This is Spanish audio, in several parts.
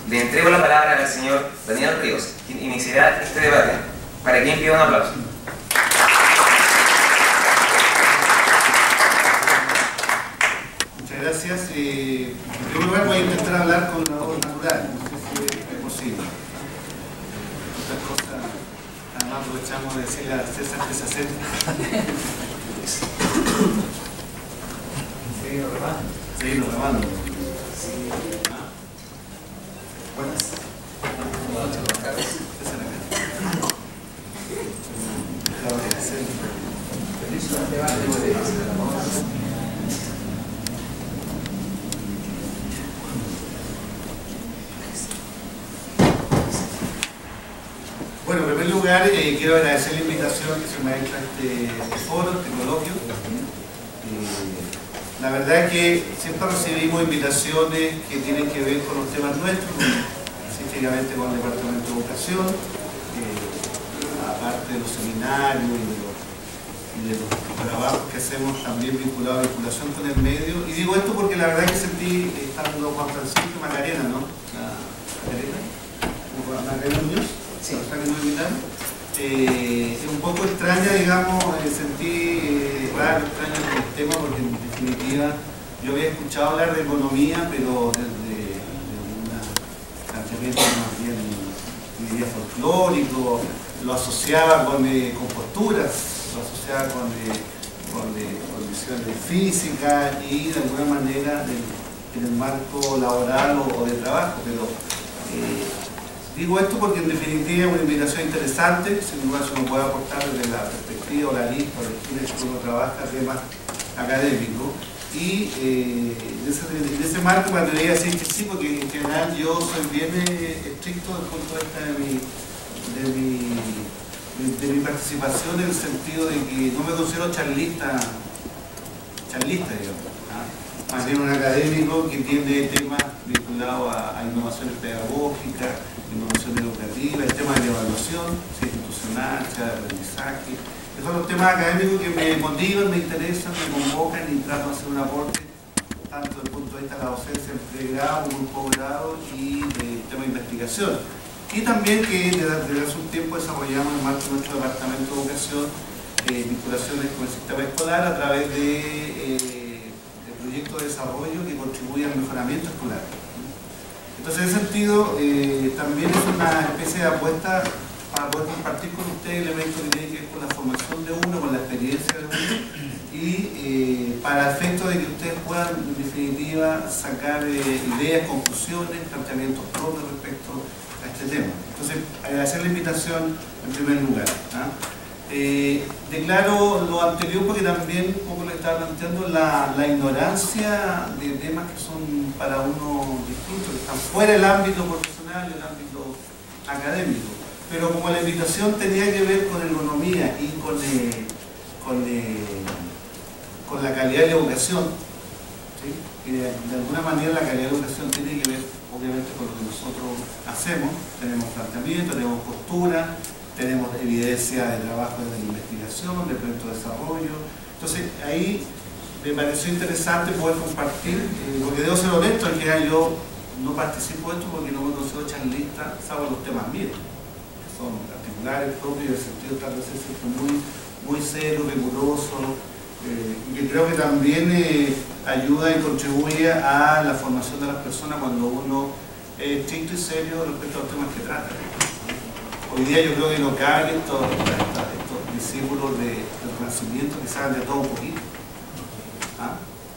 Le entrego la palabra al señor Daniel Ríos, quien iniciará este debate. Para quien pida un aplauso. Muchas gracias. En primer lugar voy a intentar hablar con una voz natural, no sé si es posible. Otras cosas, además aprovechamos de decirle a César que se acerque. Seguimos grabando. Buenas. Buenas tardes. César acá. Bueno, en primer lugar quiero agradecer la invitación que se me ha hecho a este foro, este coloquio. La verdad es que siempre recibimos invitaciones que tienen que ver con los temas nuestros, específicamente con el Departamento de Educación, aparte de los seminarios y de los trabajos que hacemos también vinculados a vinculación con el medio. Y digo esto porque la verdad es que sentí, estando Juan Francisco y Macarena, ¿no? Macarena Muñoz, sí. Que nos invitaron. Es un poco extraña, digamos, sentí raro, extraño el tema, porque en definitiva yo había escuchado hablar de economía, pero desde un planteamiento más bien, diría, folclórico, lo asociaba con posturas, lo asociaba con visiones físicas y de alguna manera en el marco laboral o de trabajo, pero digo esto porque en definitiva es una invitación interesante, sin duda se nos puede aportar desde la perspectiva o la lista de quienes uno trabaja temas académicos. Y en ese marco me atrevería a decir que sí, porque en general yo soy bien estricto desde el punto de vista de mi participación, en el sentido de que no me considero charlista, digamos. Más bien un académico que tiene temas vinculados a innovaciones pedagógicas, innovación educativa, el tema de la evaluación, institucional, de aprendizaje. Esos son los temas académicos que me motivan, me interesan, me convocan y trato de hacer un aporte tanto desde el punto de vista de la docencia en pregrado como en posgrado y del tema de investigación. Y también que desde hace un tiempo desarrollamos en marco de nuestro Departamento de Educación vinculaciones con el sistema escolar a través de proyectos de desarrollo que contribuyen al mejoramiento escolar. Entonces, en ese sentido, también es una especie de apuesta para poder compartir con ustedes elementos que tienen que ver con la formación de uno, con la experiencia de uno, y para el efecto de que ustedes puedan, en definitiva, sacar ideas, conclusiones, planteamientos propios respecto a este tema. Entonces, agradecer la invitación en primer lugar. Declaro lo anterior porque también, como le estaba planteando, la ignorancia de temas que son para uno distintos, que están fuera del ámbito profesional, del ámbito académico. Pero como la invitación tenía que ver con economía y con la calidad de la educación, ¿sí? Y de alguna manera la calidad de la educación tiene que ver, obviamente, con lo que nosotros hacemos. Tenemos planteamiento, tenemos postura, tenemos evidencia de trabajo de investigación, de proyecto de desarrollo. Entonces, ahí me pareció interesante poder compartir, porque debo ser honesto, en que yo no participo de esto porque no me considero charlista, salvo los temas míos, que son particulares, propios, del sentido tal vez muy serio, riguroso, y que creo que también ayuda y contribuye a la formación de las personas cuando uno es estricto y serio respecto a los temas que trata. Hoy día yo creo que no caben estos discípulos del Renacimiento que saben de todo un poquito.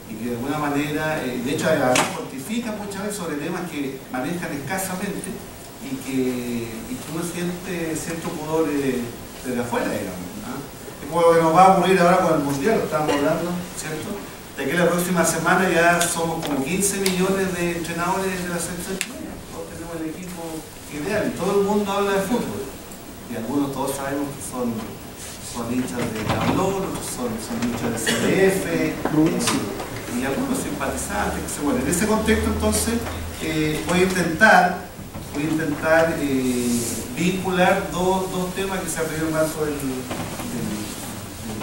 Y que de alguna manera, de hecho, pontifican muchas veces sobre temas que manejan escasamente y que uno siente cierto pudor desde afuera, digamos. Es como lo que nos va a ocurrir ahora con el Mundial, lo estábamos hablando, ¿cierto? De que la próxima semana ya somos como 15 millones de entrenadores de la selección chilena. Todos tenemos el equipo ideal y todo el mundo habla de fútbol. Y algunos todos sabemos que son hinchas de Tablón, otros son hinchas de CDF, y algunos simpatizantes, que se mueren. En ese contexto, entonces, voy a intentar vincular dos temas que se abrieron más sobre el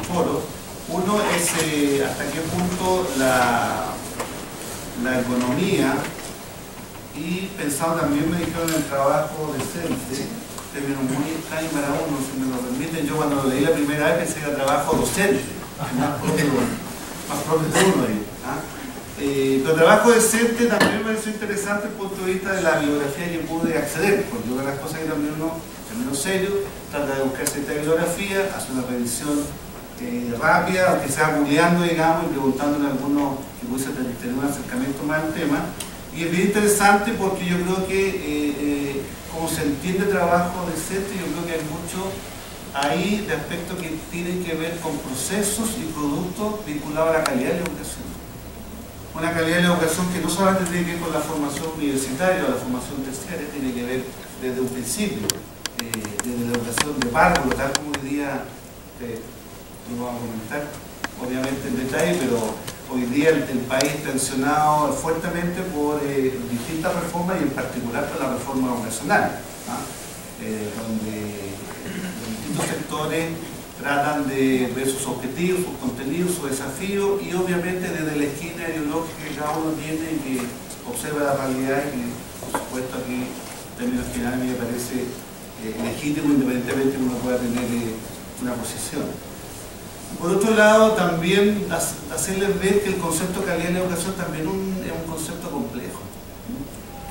foro. Uno es hasta qué punto la economía y pensado también, me dijeron, en el trabajo decente, término muy extraño para uno, si me lo permiten. Yo cuando lo leí la primera vez pensé que era trabajo docente, más propio de uno. Pero trabajo decente también me pareció interesante desde el punto de vista de la bibliografía que pude acceder, porque una de las cosas que también uno, en menos serio, trata de buscar cierta bibliografía, hace una revisión rápida, aunque sea googleando, digamos, y preguntándole a algunos que pudiesen tener un acercamiento más al tema. Y es bien interesante porque yo creo que, como se entiende trabajo decente, yo creo que hay mucho ahí de aspectos que tienen que ver con procesos y productos vinculados a la calidad de la educación. Una calidad de la educación que no solamente tiene que ver con la formación universitaria o la formación terciaria, tiene que ver desde un principio, desde la educación de párvulo, tal como hoy día lo vamos a comentar, obviamente en detalle, pero hoy día el país tensionado fuertemente por distintas reformas y en particular por la reforma educacional, donde distintos sectores tratan de ver sus objetivos, sus contenidos, sus desafíos y obviamente desde la esquina ideológica que cada uno tiene, que observa la realidad y que por supuesto aquí en términos generales me parece legítimo independientemente que uno pueda tener una posición. Por otro lado, también hacerles ver que el concepto de calidad de la educación también es un concepto complejo,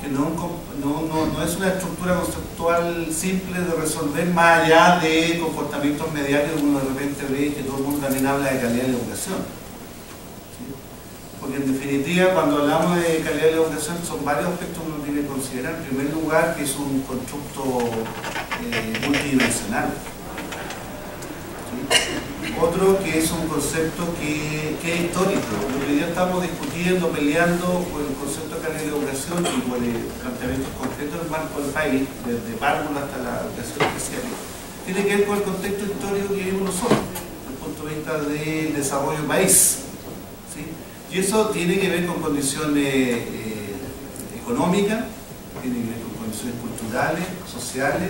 que no es una estructura conceptual simple de resolver más allá de comportamientos mediáticos que uno de repente ve que todo el mundo también habla de calidad de la educación. ¿Sí? Porque en definitiva, cuando hablamos de calidad de la educación, son varios aspectos que uno tiene que considerar. En primer lugar, que es un constructo multidimensional. Otro que es un concepto que es histórico. Lo que ya estamos discutiendo, peleando por el concepto de calidad de educación y por planteamientos concretos del marco del país, desde párvulo hasta la educación especial, tiene que ver con el contexto histórico que vivimos nosotros, desde el punto de vista del desarrollo del país. ¿Sí? Y eso tiene que ver con condiciones económicas, tiene que ver con condiciones culturales, sociales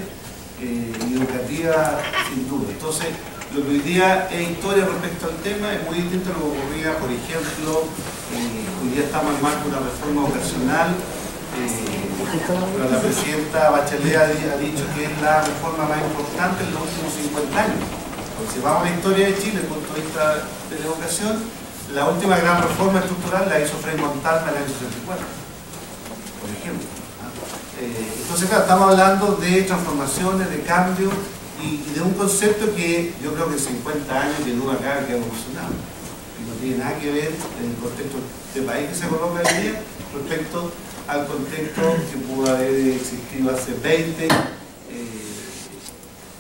y educativas, sin duda. Entonces, lo que hoy día es historia respecto al tema es muy distinto a lo que ocurría, por ejemplo, hoy día estamos en marco de una reforma educacional, pero la presidenta Bachelet ha dicho que es la reforma más importante en los últimos 50 años. Porque si vamos a la historia de Chile, desde el punto de vista de la educación, la última gran reforma estructural la hizo Frei Montalva en el año 64, por ejemplo. Entonces, claro, estamos hablando de transformaciones, de cambios, y de un concepto que yo creo que en 50 años que duda acá que ha evolucionado y no tiene nada que ver en el contexto de país que se coloca hoy día respecto al contexto que pudo haber existido hace 20 en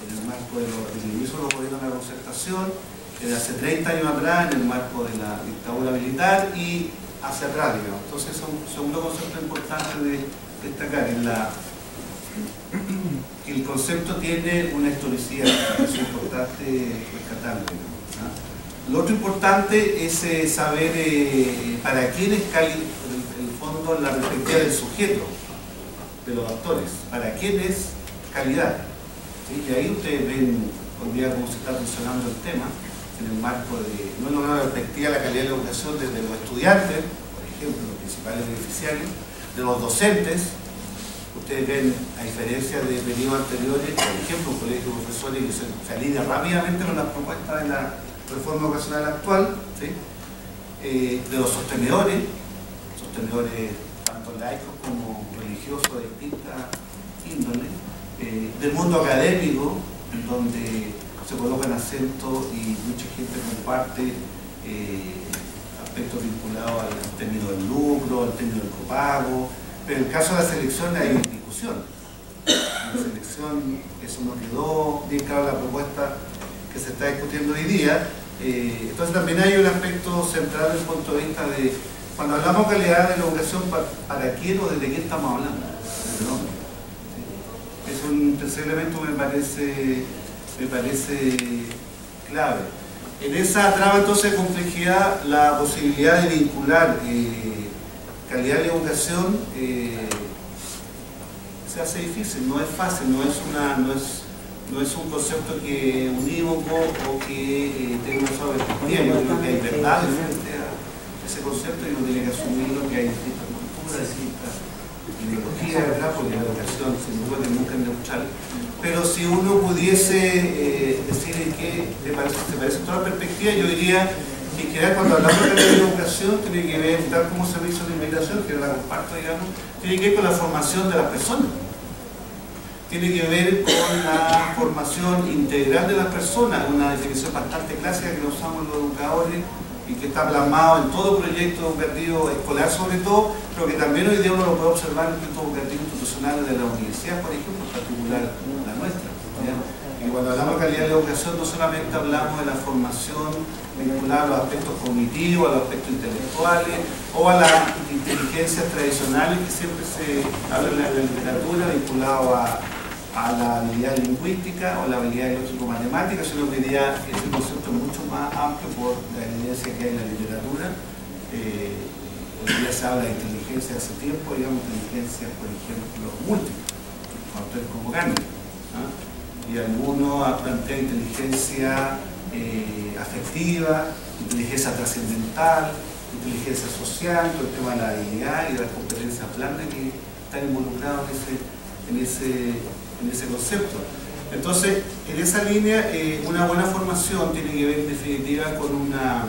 el marco del inicio de los gobiernos de la concertación, de hace 30 años atrás en el marco de la dictadura militar y hacia atrás, digamos. Entonces es un segundo concepto importante de destacar en que el concepto tiene una historicidad, es importante rescatarlo. Lo otro importante es saber para quién es en el fondo la perspectiva del sujeto, de los actores, para quién es calidad. ¿Sí? Y ahí ustedes ven hoy día cómo se está funcionando el tema, en el marco de, no en una perspectiva de la calidad de la educación desde los estudiantes, por ejemplo, los principales beneficiarios, de los docentes. Ustedes ven, a diferencia de periodos anteriores, por ejemplo, un colegio de profesores que se alinea rápidamente con las propuestas de la reforma educacional actual, ¿sí? De los sostenedores tanto laicos como religiosos de distintas índoles, del mundo académico, en donde se colocan acentos y mucha gente comparte aspectos vinculados al término del lucro, al término del copago. Pero en el caso de la selección hay una discusión. En la selección eso no quedó bien claro la propuesta que se está discutiendo hoy día. Entonces también hay un aspecto central desde el punto de vista de cuando hablamos de calidad de la educación, ¿para quién o desde qué estamos hablando? ¿Sí? Es un tercer elemento que me parece clave. En esa trama entonces de complejidad, la posibilidad de vincular calidad de la educación se hace difícil, no es fácil, no es un concepto que unívoco o que tenga una sola perspectiva. Yo creo que hay verdad frente a ese concepto y uno tiene que asumirlo, que hay distintas culturas, distintas ideología, ¿verdad? Porque la educación sin duda que nunca es neutral, pero si uno pudiese decir en qué te parece toda la perspectiva, yo diría que en general cuando hablamos de la educación tiene que ver, tal como se hizo la invitación, que la comparto, digamos, tiene que ver con la formación de las personas. Tiene que ver con la formación integral de las personas, una definición bastante clásica que usamos los educadores y que está plasmado en todo proyecto educativo escolar sobre todo, pero que también hoy día uno lo puede observar en proyectos educativos institucionales de la universidad, por ejemplo, en particular la nuestra, ¿ya? Y cuando hablamos de calidad de la educación no solamente hablamos de la formación vinculada a los aspectos cognitivos, a los aspectos intelectuales o a las inteligencias tradicionales que siempre se habla en la literatura vinculado a la habilidad lingüística o la habilidad lógico-matemática, sino que diría que ese concepto es mucho más amplio por la evidencia que hay en la literatura. Hoy día se habla de inteligencia hace tiempo, digamos, inteligencia, por ejemplo, múltiple, factores como Gandhi, ¿no? Y algunos plantean inteligencia afectiva, inteligencia trascendental, inteligencia social, todo el tema de la habilidad y de las competencias blandas que están involucrados en ese concepto. Entonces, en esa línea, una buena formación tiene que ver en definitiva con una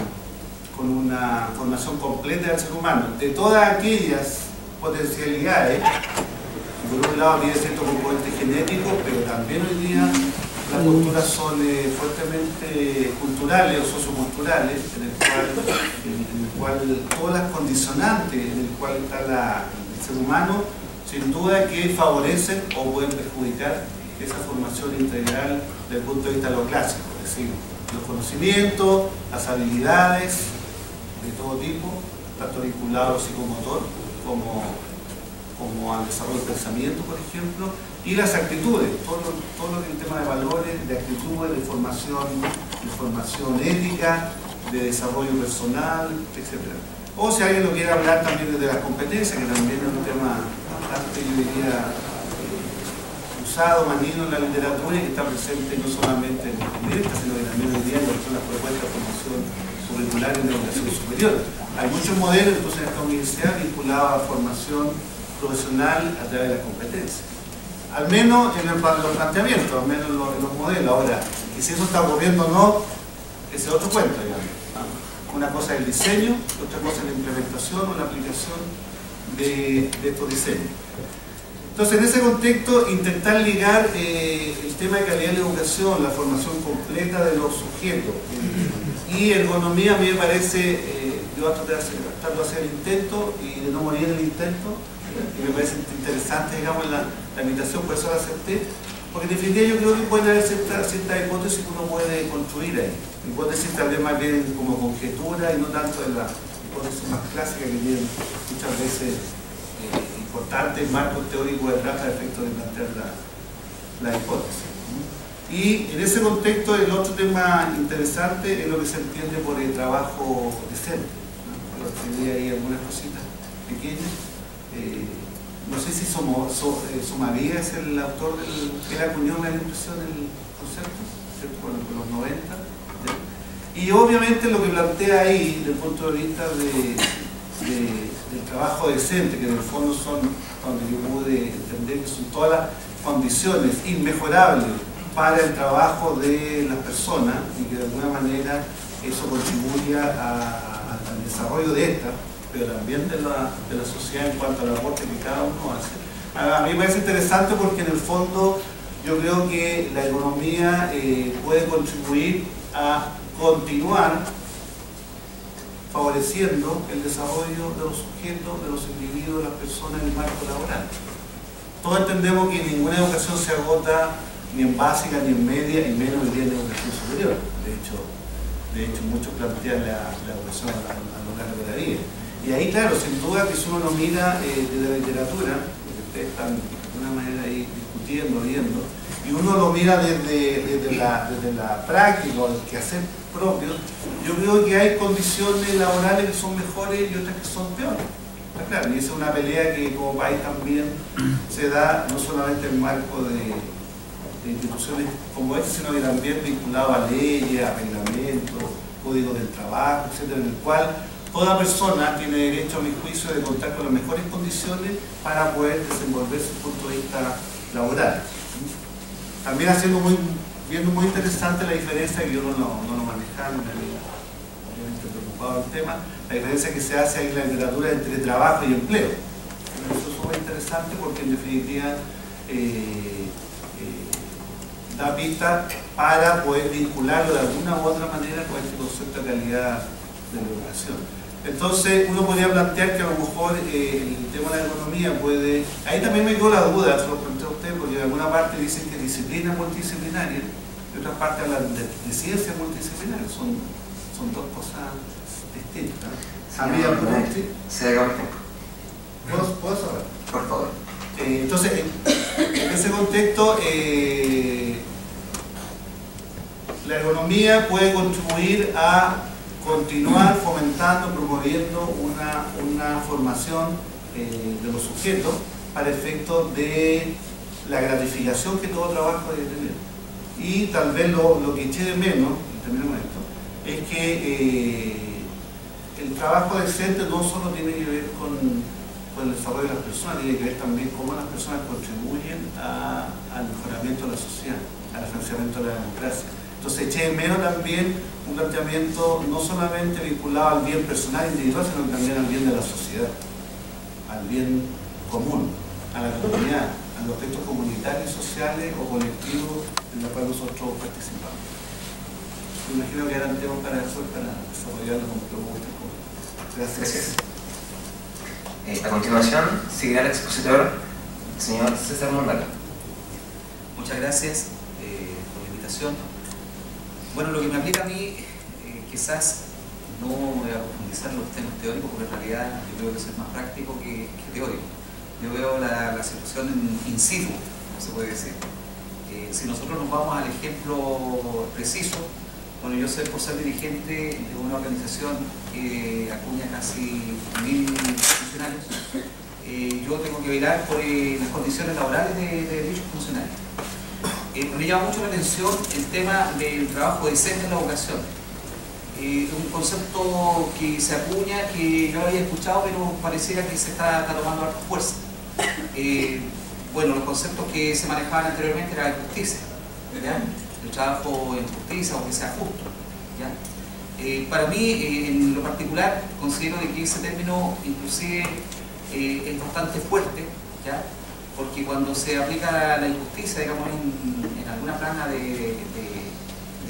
formación completa del ser humano, de todas aquellas potencialidades. Por un lado tiene cierto componente genético, pero también hoy día las posturas son fuertemente culturales o socioculturales, en el cual todas las condicionantes en el cual está el ser humano, sin duda que favorecen o pueden perjudicar esa formación integral desde el punto de vista de lo clásico, es decir, los conocimientos, las habilidades de todo tipo, tanto vinculado a lo psicomotor como al desarrollo del pensamiento, por ejemplo, y las actitudes, todo lo que es el tema de valores, de actitudes, de formación ética, de desarrollo personal, etc. O si alguien lo quiere hablar también de las competencias, que también es un tema bastante, yo diría, usado, manido en la literatura y que está presente no solamente en la directa, sino que también hoy día en las propuestas de formación curricular en la educación superior. Hay muchos modelos entonces en esta universidad vinculados a formación profesional a través de las competencias. Al menos en los planteamientos, al menos en los modelos. Ahora, y si eso está ocurriendo o no, ese es otro cuento, digamos. Una cosa es el diseño, otra cosa es la implementación o la aplicación de estos diseños. Entonces, en ese contexto, intentar ligar el tema de calidad de la educación, la formación completa de los sujetos y ergonomía, a mí me parece, yo voy a tratar de hacer el intento y de no morir en el intento, y me parece interesante, digamos, la invitación, por eso la acepté, porque en definitiva yo creo que pueden haber ciertas hipótesis que uno puede construir ahí, hipótesis tal vez más bien como conjetura y no tanto de la hipótesis más clásica que tienen muchas veces importantes marcos teóricos detrás a efecto de plantear la hipótesis. Y en ese contexto el otro tema interesante es lo que se entiende por el trabajo decente, ¿no? Escribí ahí algunas cositas pequeñas. No sé si Somavía es el autor que era acuñó la impresión del concepto, ¿cierto? Por los 90. ¿sí? Y obviamente lo que plantea ahí, desde el punto de vista del trabajo decente, que en el fondo son, donde yo pude entender que son todas las condiciones inmejorables para el trabajo de las personas y que de alguna manera eso contribuya al desarrollo de esta, pero también de la sociedad en cuanto al aporte que cada uno hace. A mí me parece interesante porque en el fondo yo creo que la economía puede contribuir a continuar favoreciendo el desarrollo de los sujetos, de los individuos, de las personas en el marco laboral. Todos entendemos que ninguna educación se agota ni en básica, ni en media, y menos hoy día en educación superior. De hecho muchos plantean la educación a lo largo de la vida. Y ahí, claro, sin duda que si uno lo mira desde la literatura, porque ustedes están de alguna manera ahí discutiendo, viendo, y uno lo mira desde la práctica o el quehacer propio, yo creo que hay condiciones laborales que son mejores y otras que son peores. Está claro, y esa es una pelea que como país también se da no solamente en marco de instituciones como esta, sino que también vinculado a leyes, a reglamentos, códigos del trabajo, etcétera, en el cual toda persona tiene derecho, a mi juicio, de contar con las mejores condiciones para poder desenvolverse desde el punto de vista laboral. También viendo muy interesante la diferencia, que yo no lo manejaba, me había obviamente preocupado del tema, la diferencia que se hace ahí en la literatura entre trabajo y empleo. Eso es súper interesante porque en definitiva da pista para poder vincularlo de alguna u otra manera con este concepto de calidad de la educación. Entonces uno podría plantear que a lo mejor el tema de la economía puede... Ahí también me dio la duda, se lo planteé a usted, porque de alguna parte dicen que disciplina multidisciplinaria, de otra parte hablan de ciencia multidisciplinaria, son dos cosas distintas. Se acabó el tiempo. ¿Puedo saber? Por favor. Entonces, en ese contexto, la ergonomía puede contribuir a continuar fomentando, promoviendo una formación de los sujetos para efectos de la gratificación que todo trabajo debe tener. Y tal vez lo que eché de menos, y termino con esto, es que el trabajo decente no solo tiene que ver con el desarrollo de las personas, tiene que ver también cómo las personas contribuyen al mejoramiento de la sociedad, al financiamiento de la democracia. Entonces eché de menos también un planteamiento no solamente vinculado al bien personal individual, sino también al bien de la sociedad, al bien común, a la comunidad, a los aspectos comunitarios, sociales o colectivos en los cuales nosotros participamos. Me imagino que eran temas para desarrollarlo con propuestas. Gracias. A continuación, seguirá el expositor, el señor César Mondaca. Muchas gracias por la invitación. Bueno, lo que me aplica a mí, quizás no voy a profundizar en los temas teóricos, porque en realidad yo creo que es más práctico que teórico. Yo veo la situación in situ, como se puede decir. Si nosotros nos vamos al ejemplo preciso, bueno, yo sé, por ser dirigente de una organización que acuña casi 1000 funcionarios, yo tengo que velar por las condiciones laborales de dichos funcionarios. Me llama mucho la atención el tema del trabajo decente en la educación. Un concepto que se acuña, que yo lo había escuchado, pero pareciera que se está tomando harta fuerza. Bueno, los conceptos que se manejaban anteriormente era la justicia, ¿verdad? El trabajo en justicia o que sea justo, ¿ya? Para mí, en lo particular, considero de que ese término inclusive es bastante fuerte, ¿ya? Porque cuando se aplica la injusticia, digamos, en alguna plana de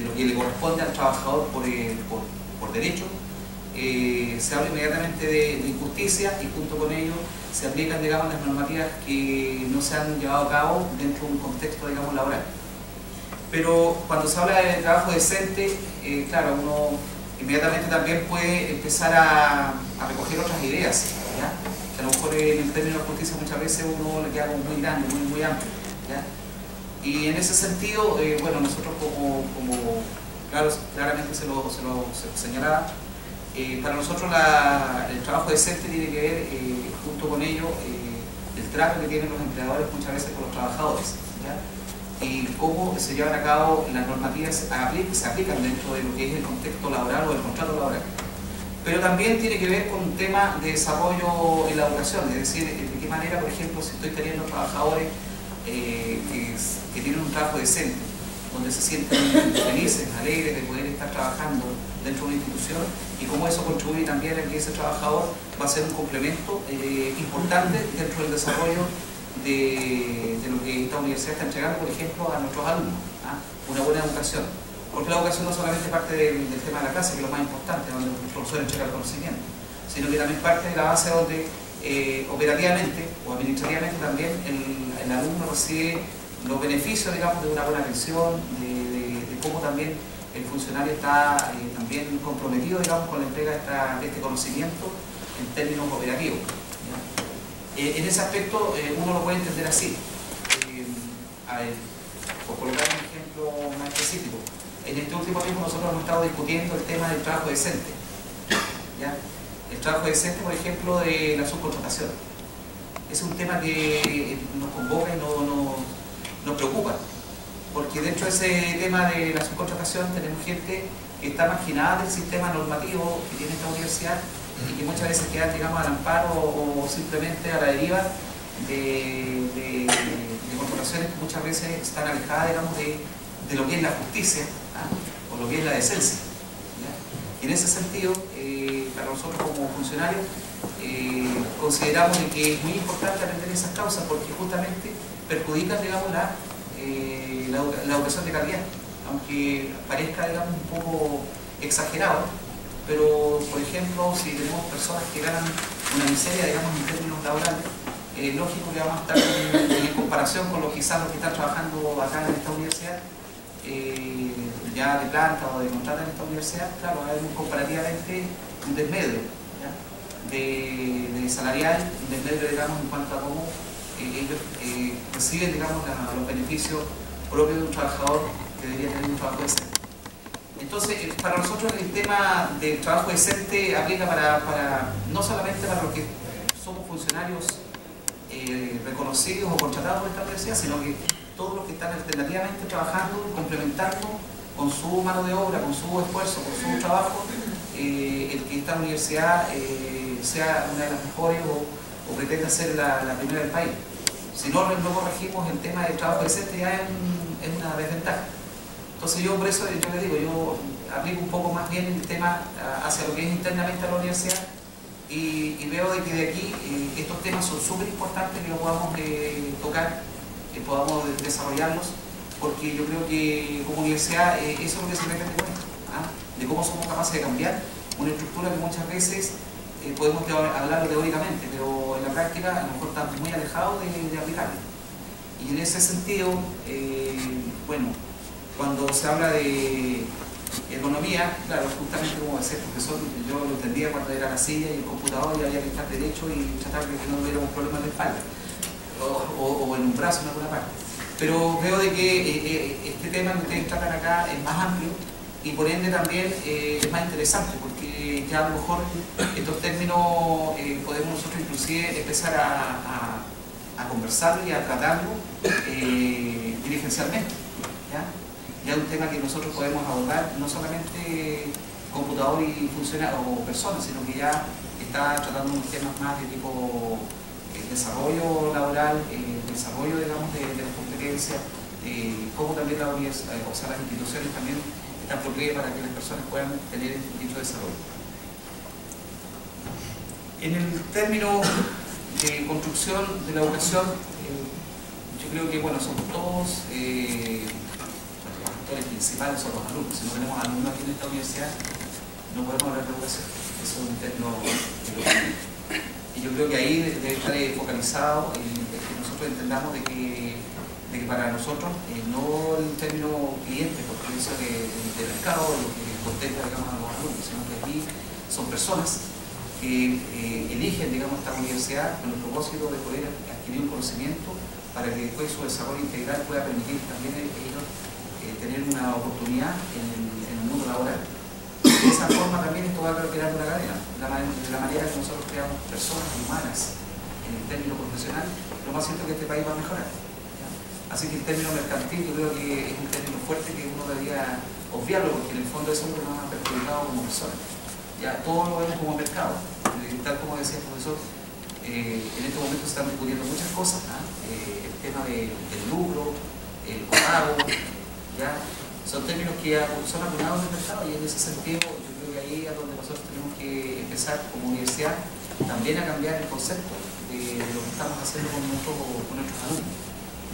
lo que le corresponde al trabajador por derecho, se habla inmediatamente de injusticia y junto con ello se aplican, digamos, las normativas que no se han llevado a cabo dentro de un contexto, digamos, laboral. Pero cuando se habla de trabajo decente, claro, uno inmediatamente también puede empezar a recoger otras ideas, ¿ya? Que a lo mejor en el término de justicia muchas veces uno le queda como muy grande, muy amplio, ¿ya? Y en ese sentido, bueno, nosotros como claramente se lo señalaba, para nosotros el trabajo decente tiene que ver, junto con ello, el trato que tienen los empleadores muchas veces con los trabajadores, ¿ya? Y cómo se llevan a cabo las normativas, se aplican dentro de lo que es el contexto laboral o el contrato laboral. Pero también tiene que ver con un tema de desarrollo en la educación, es decir, de qué manera, por ejemplo, si estoy teniendo trabajadores que tienen un trabajo decente, donde se sienten felices, alegres de poder estar trabajando dentro de una institución, y cómo eso contribuye también a que ese trabajador va a ser un complemento importante dentro del desarrollo de lo que esta universidad está entregando, por ejemplo, a nuestros alumnos, una buena educación. Porque la educación no solamente parte del tema de la clase, que es lo más importante, donde los profesores entregan el conocimiento, sino que también parte de la base donde operativamente o administrativamente también el alumno recibe los beneficios, digamos, de una buena atención, de cómo también el funcionario está también comprometido, digamos, con la entrega de este conocimiento en términos operativos, ¿ya? En ese aspecto uno lo puede entender así. Por colocar un ejemplo más específico, en este último tiempo nosotros hemos estado discutiendo el tema del trabajo decente, ¿ya? El trabajo decente, por ejemplo, de la subcontratación. Es un tema que nos convoca y nos preocupa, porque dentro de ese tema de la subcontratación tenemos gente que está marginada del sistema normativo que tiene esta universidad y que muchas veces quedan, digamos, al amparo o simplemente a la deriva de corporaciones que muchas veces están alejadas, digamos, de lo que es la justicia, o lo que es la decencia. Y en ese sentido, para nosotros como funcionarios, consideramos que es muy importante atender esas causas porque justamente perjudican, digamos, la educación de calidad, aunque parezca, digamos, un poco exagerado, pero por ejemplo, si tenemos personas que ganan una miseria, digamos, en términos laborales, es lógico que vamos a estar en comparación con los quizás los que están trabajando acá en esta universidad, ya de planta o de contrata en esta universidad, claro, hay comparativamente un desmedro de salarial, un desmedro, digamos, en cuanto a cómo ellos reciben, digamos, los beneficios propios de un trabajador que debería tener un trabajo decente. Entonces, para nosotros el tema del trabajo decente aplica no solamente para los que somos funcionarios reconocidos o contratados por esta universidad, sino que todos los que están alternativamente trabajando, complementando con su mano de obra, con su esfuerzo, con su trabajo, el que esta universidad sea una de las mejores o pretenda ser la primera del país. Si no corregimos el tema del trabajo decente, ya es una desventaja. Entonces yo por eso yo le digo, yo aplico un poco más bien el tema hacia lo que es internamente a la universidad y veo de que de aquí estos temas son súper importantes que los podamos tocar, que podamos desarrollarlos, porque yo creo que como universidad eso es lo que se pretende con esto, de cómo somos capaces de cambiar una estructura que muchas veces podemos hablarlo teóricamente, pero en la práctica a lo mejor estamos muy alejados de aplicarlo. Y en ese sentido, bueno, cuando se habla de economía, claro, justamente como decía el profesor, yo lo entendía cuando era la silla y el computador y había que estar derecho y tratar de que no tuviéramos problemas de espalda o en un brazo en alguna parte. Pero veo de que este tema que ustedes tratan acá es más amplio y por ende también es más interesante porque ya a lo mejor estos términos podemos nosotros inclusive empezar a conversarlo y a tratarlo dirigencialmente. Ya es un tema que nosotros podemos abordar no solamente computador y funcionarios o personas, sino que ya está tratando unos temas más de tipo desarrollo laboral, desarrollo, digamos, de las competencias, como también la universidad, o sea, las instituciones también están propias para que las personas puedan tener dicho desarrollo. En el término de construcción de la educación, yo creo que, bueno, somos todos los actores principales son los alumnos. Si no tenemos alumnos aquí en esta universidad, no podemos hablar de educación. Eso es un término y yo creo que ahí debe estar focalizado que nosotros entendamos de que para nosotros, no el término cliente, porque eso de mercado, lo que contenta, digamos, a los alumnos, sino que aquí son personas que eligen, digamos, esta universidad con el propósito de poder adquirir un conocimiento para que después su desarrollo integral pueda permitir también ellos tener una oportunidad en el mundo laboral. De esa forma también esto va a crear una cadena, de la manera que nosotros creamos personas humanas en el término profesional, lo más cierto es que este país va a mejorar. Así que el término mercantil yo creo que es un término fuerte que uno debería obviarlo, porque en el fondo eso es lo que nos ha perjudicado como personas. Ya todo lo vemos como mercado, tal como decía el profesor, en este momento se están discutiendo muchas cosas, el tema del lucro, el copago, ya son términos que son acuñados del mercado, y en ese sentido yo creo que ahí es donde nosotros tenemos que empezar como universidad también a cambiar el concepto de lo que estamos haciendo con nuestros alumnos,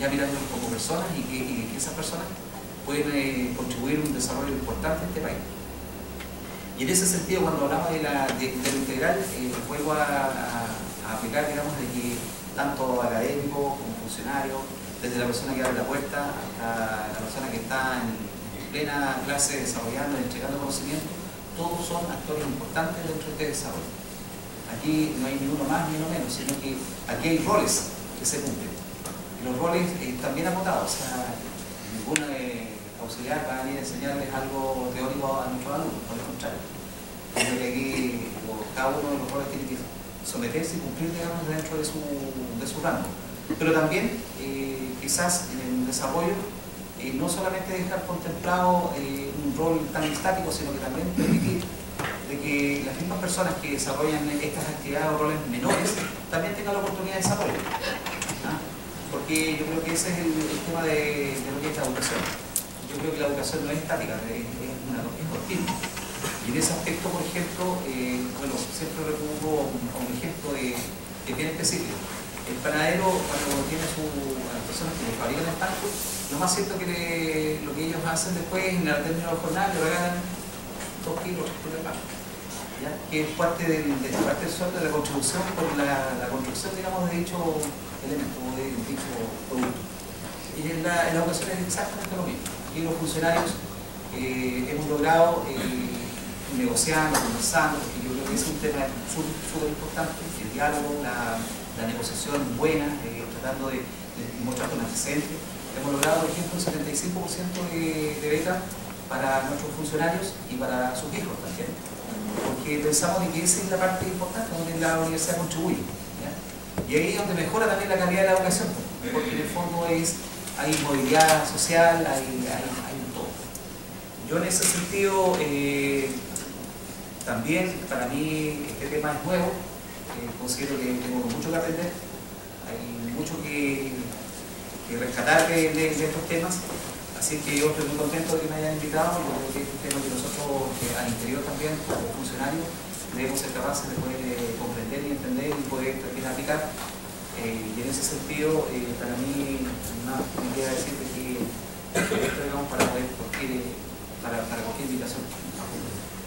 ya mirándolos como personas y que esas personas pueden contribuir a un desarrollo importante en este país. Y en ese sentido, cuando hablamos de lo integral, vuelvo a aplicar, digamos, de que tanto académicos como funcionarios, desde la persona que abre la puerta hasta la persona que está en plena clase desarrollando, entregando conocimiento, todos son actores importantes dentro de este desarrollo. Aquí no hay ni uno más ni uno menos, sino que aquí hay roles que se cumplen. Y los roles también acotados, o sea, ningún auxiliar va a venir a enseñarles algo teórico a nuestros alumnos, por el contrario. Creo que aquí cada uno de los roles tiene que someterse y cumplir, digamos, dentro de su rango. Pero también, quizás en el desarrollo, no solamente dejar contemplado un rol tan estático, sino que también permitir de que las mismas personas que desarrollan estas actividades o roles menores también tengan la oportunidad de desarrollo. ¿Ah? Porque yo creo que ese es el tema de lo que es la educación. Yo creo que la educación no es estática, es continua. Y en ese aspecto, por ejemplo, bueno, siempre recurro a un ejemplo de bien específico. El panadero, cuando tiene a las personas que le fabrican el pan, lo más cierto que lo que ellos hacen después, en el término de la jornada, le regalan 2 kilos de pan, ¿ya? Que es parte del sueldo de la contribución por la construcción, digamos, de dicho elemento o de dicho producto. Y en la educación es exactamente lo mismo. Aquí los funcionarios hemos logrado negociando, conversando, porque yo creo que es un tema súper importante, el diálogo, la negociación buena, tratando de mostrar con antecedentes. Hemos logrado, por ejemplo, un 75% de beca para nuestros funcionarios y para sus hijos también, porque pensamos que esa es la parte importante donde la universidad contribuye, ¿ya? Y ahí es donde mejora también la calidad de la educación, porque en el fondo hay movilidad social, hay todo. Yo en ese sentido, también para mí este tema es nuevo, considero que tengo mucho que aprender, hay mucho que rescatar de estos temas, así que yo estoy muy contento de que me hayan invitado. Yo creo que es un tema que nosotros al interior también, como funcionarios, debemos ser capaces de poder comprender y entender y poder también aplicar, y en ese sentido para mí nada, me queda decir que esto digamos para poder para cualquier invitación.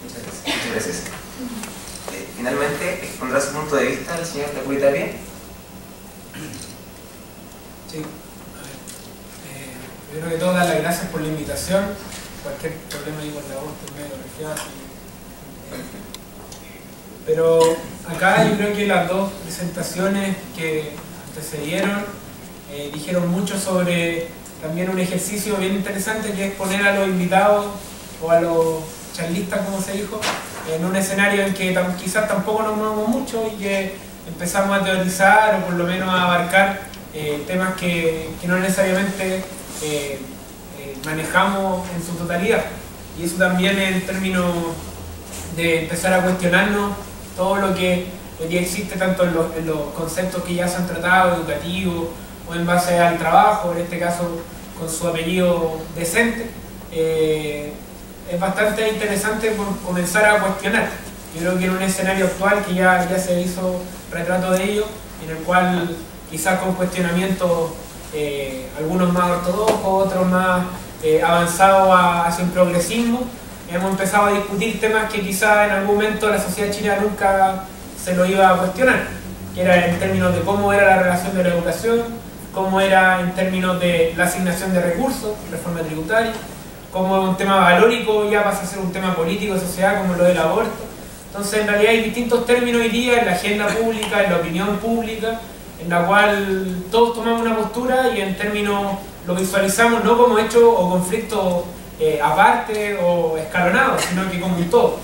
Muchas gracias. Muchas gracias. Finalmente, expondrá su punto de vista el señor Tacuy Tapia. Sí. Primero que todo, dar las gracias por la invitación. Cualquier problema ahí con la voz, estoy medio resfriado. Pero acá yo creo que las dos presentaciones que antecedieron dijeron mucho sobre también un ejercicio bien interesante, que es poner a los invitados o a los charlistas, como se dijo, en un escenario en que quizás tampoco nos movemos mucho y que empezamos a teorizar o por lo menos a abarcar temas que no necesariamente manejamos en su totalidad. Y eso también en términos de empezar a cuestionarnos todo lo que hoy día existe, tanto en los conceptos que ya se han tratado, educativos o en base al trabajo, en este caso con su apellido decente. Es bastante interesante comenzar a cuestionar. Yo creo que en un escenario actual que ya se hizo retrato de ello, en el cual quizás con cuestionamientos algunos más ortodoxos, otros más avanzados hacia un progresismo, hemos empezado a discutir temas que quizás en algún momento la sociedad chilena nunca se lo iba a cuestionar, que era en términos de cómo era la relación de la educación, cómo era en términos de la asignación de recursos, reforma tributaria, como un tema valórico ya pasa a ser un tema político de sociedad como lo del aborto. Entonces en realidad hay distintos términos hoy día en la agenda pública, en la opinión pública, en la cual todos tomamos una postura y en términos lo visualizamos no como hecho o conflicto aparte o escalonado, sino que como un todo.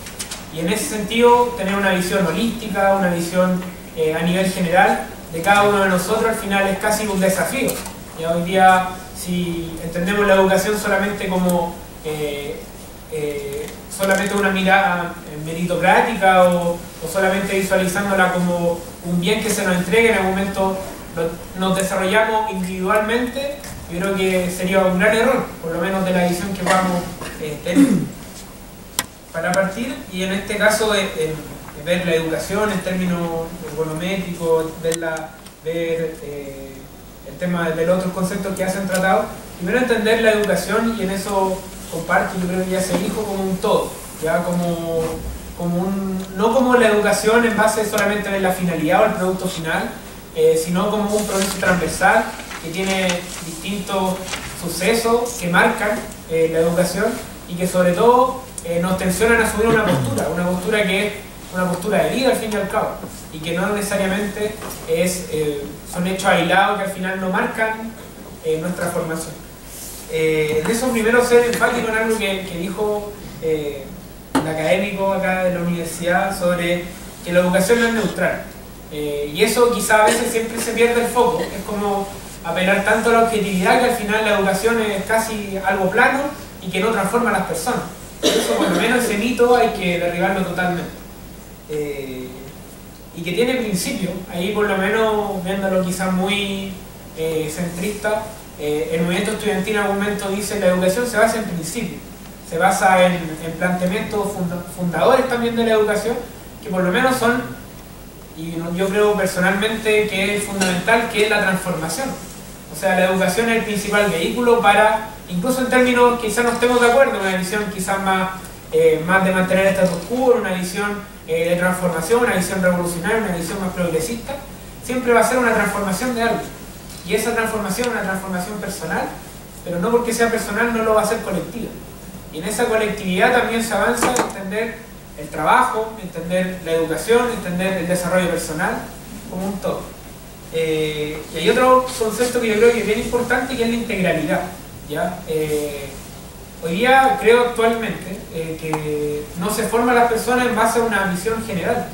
Y en ese sentido tener una visión holística, una visión a nivel general de cada uno de nosotros al final es casi un desafío. Y hoy día, si entendemos la educación solamente como solamente una mirada meritocrática o solamente visualizándola como un bien que se nos entregue, en algún momento nos desarrollamos individualmente, yo creo que sería un gran error, por lo menos de la visión que vamos tener. Para partir, y en este caso ver la educación en términos ergonométricos, ver el tema de los otros conceptos que ya se han tratado, primero entender la educación, y en eso comparto, yo creo que ya se dijo, como un todo, ya no como la educación en base solamente en la finalidad o el producto final, sino como un proceso transversal que tiene distintos sucesos que marcan la educación y que sobre todo nos tensionan a subir una postura que es una postura de vida al fin y al cabo, y que no necesariamente son hechos aislados que al final no marcan nuestra formación. En eso primero ser enfático en algo que dijo el académico acá de la universidad sobre que la educación no es neutral. Y eso quizá a veces siempre se pierde el foco, es como apelar tanto a la objetividad que al final la educación es casi algo plano y que no transforma a las personas. Eso, por lo menos ese mito hay que derribarlo totalmente. Y que tiene principio, ahí por lo menos viéndolo quizás muy centrista, el movimiento estudiantil en algún momento dice que la educación se basa en principios, se basa en planteamientos fundadores también de la educación, que por lo menos son, y yo creo personalmente que es fundamental, que es la transformación. O sea, la educación es el principal vehículo para, incluso en términos quizás no estemos de acuerdo, una visión quizás más de mantener el status quo, una visión de transformación, una visión revolucionaria, una visión más progresista, siempre va a ser una transformación de algo. Y esa transformación es una transformación personal, pero no porque sea personal no lo va a ser colectiva. Y en esa colectividad también se avanza a entender el trabajo, entender la educación, entender el desarrollo personal como un todo. Y hay otro concepto que yo creo que es bien importante, que es la integralidad, ¿ya? Hoy día creo actualmente que no se forman las personas en base a una visión generalista,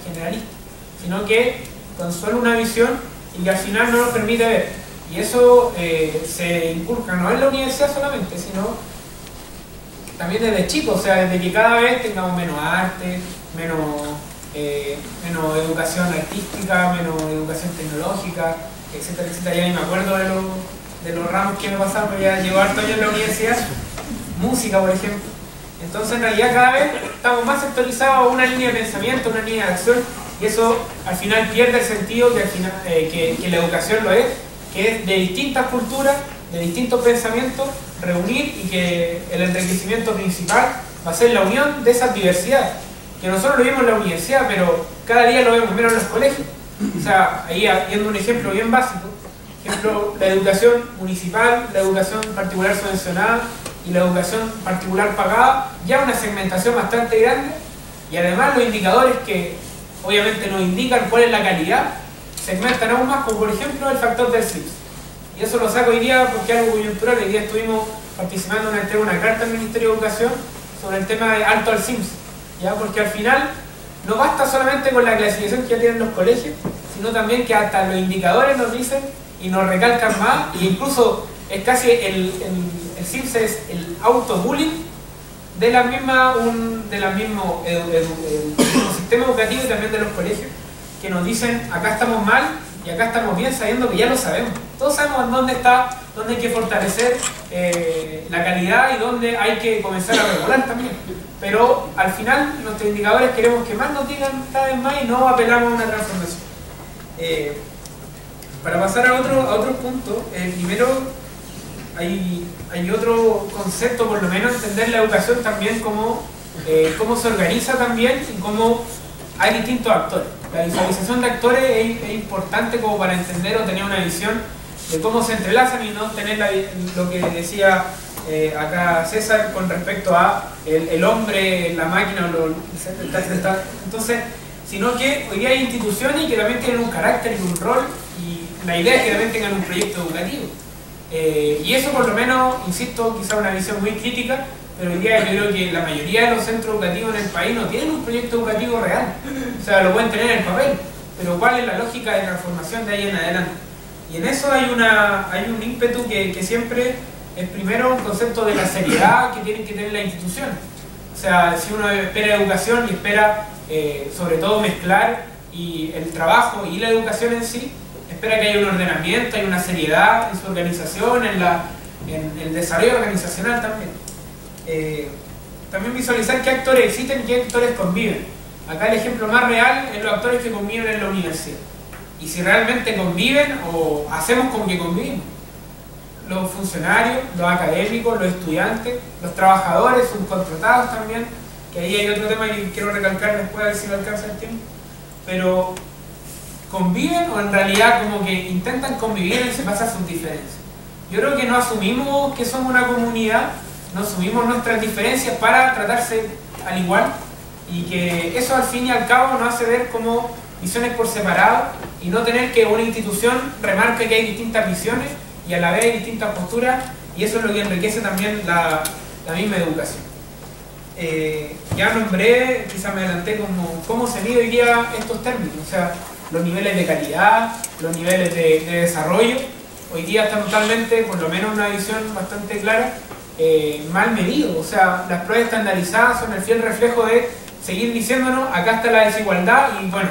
sino que con solo una visión y que al final no nos permite ver. Y eso se inculca no en la universidad solamente, sino también desde chicos, o sea, desde que cada vez tengamos menos arte, menos educación artística, menos educación tecnológica, etcétera, etcétera. Ya ni me acuerdo de los ramos que me pasaron, pero ya llevo harto años en la universidad. Música, por ejemplo. Entonces, en realidad, cada vez estamos más sectorizados a una línea de pensamiento, una línea de acción, y eso al final pierde el sentido que, al final, que la educación lo es, que es de distintas culturas, de distintos pensamientos, reunir, y que el enriquecimiento principal va a ser la unión de esas diversidades, que nosotros lo vimos en la universidad, pero cada día lo vemos menos en los colegios. O sea, ahí viendo un ejemplo bien básico, ejemplo, la educación municipal, la educación particular subvencionada y la educación particular pagada, ya una segmentación bastante grande, y además los indicadores que obviamente nos indican cuál es la calidad, segmentan aún más, como por ejemplo el factor del CIPS. Y eso lo saco hoy día porque es algo coyuntural. Hoy día estuvimos participando en una carta del Ministerio de Educación sobre el tema de alto al CIMS, ¿ya? Porque al final no basta solamente con la clasificación que ya tienen los colegios, sino también que hasta los indicadores nos dicen y nos recalcan más, e incluso es casi el CIMS es el autobullying de la misma, del mismo sistema educativo y también de los colegios, que nos dicen acá estamos mal y acá estamos bien, sabiendo que ya lo sabemos. Todos sabemos dónde hay que fortalecer la calidad y dónde hay que comenzar a regular también. Pero al final nuestros indicadores queremos que más nos digan cada vez más y no apelamos a una transformación. Para pasar a otro punto, primero hay otro concepto, por lo menos entender la educación también como cómo se organiza también y cómo hay distintos actores. La visualización de actores es importante como para entender o tener una visión de cómo se entrelazan y no tener lo que decía acá César con respecto a el hombre, la máquina, entonces, sino que hoy día hay instituciones que también tienen un carácter y un rol, y la idea es que también tengan un proyecto educativo. Y eso, por lo menos, insisto, quizá una visión muy crítica, pero hoy día yo creo que la mayoría de los centros educativos en el país no tienen un proyecto educativo real. O sea, lo pueden tener en el papel, pero ¿cuál es la lógica de transformación de ahí en adelante? Y en eso hay un ímpetu que siempre es primero un concepto de la seriedad que tienen que tener las instituciones. O sea, si uno espera educación y espera sobre todo mezclar y el trabajo y la educación en sí, espera que haya un ordenamiento, hay una seriedad en su organización, en el desarrollo organizacional también. También visualizar qué actores existen y qué actores conviven. Acá el ejemplo más real es los actores que conviven en la universidad. Y si realmente conviven o hacemos como que convivimos. Los funcionarios, los académicos, los estudiantes, los trabajadores, subcontratados también, que ahí hay otro tema que quiero recalcar después a ver si me alcanza el tiempo. Pero ¿conviven o en realidad como que intentan convivir y se pasan sus diferencias? Yo creo que no asumimos que somos una comunidad, no asumimos nuestras diferencias para tratarse al igual, y que eso al fin y al cabo nos hace ver como visiones por separado y no tener que una institución remarque que hay distintas visiones y a la vez hay distintas posturas, y eso es lo que enriquece también la misma educación. Ya nombré, quizá me adelanté como cómo se mide hoy día estos términos, o sea, los niveles de calidad, los niveles de desarrollo. Hoy día está totalmente, por lo menos una visión bastante clara, mal medido. O sea, las pruebas estandarizadas son el fiel reflejo de seguir diciéndonos, acá está la desigualdad, y bueno,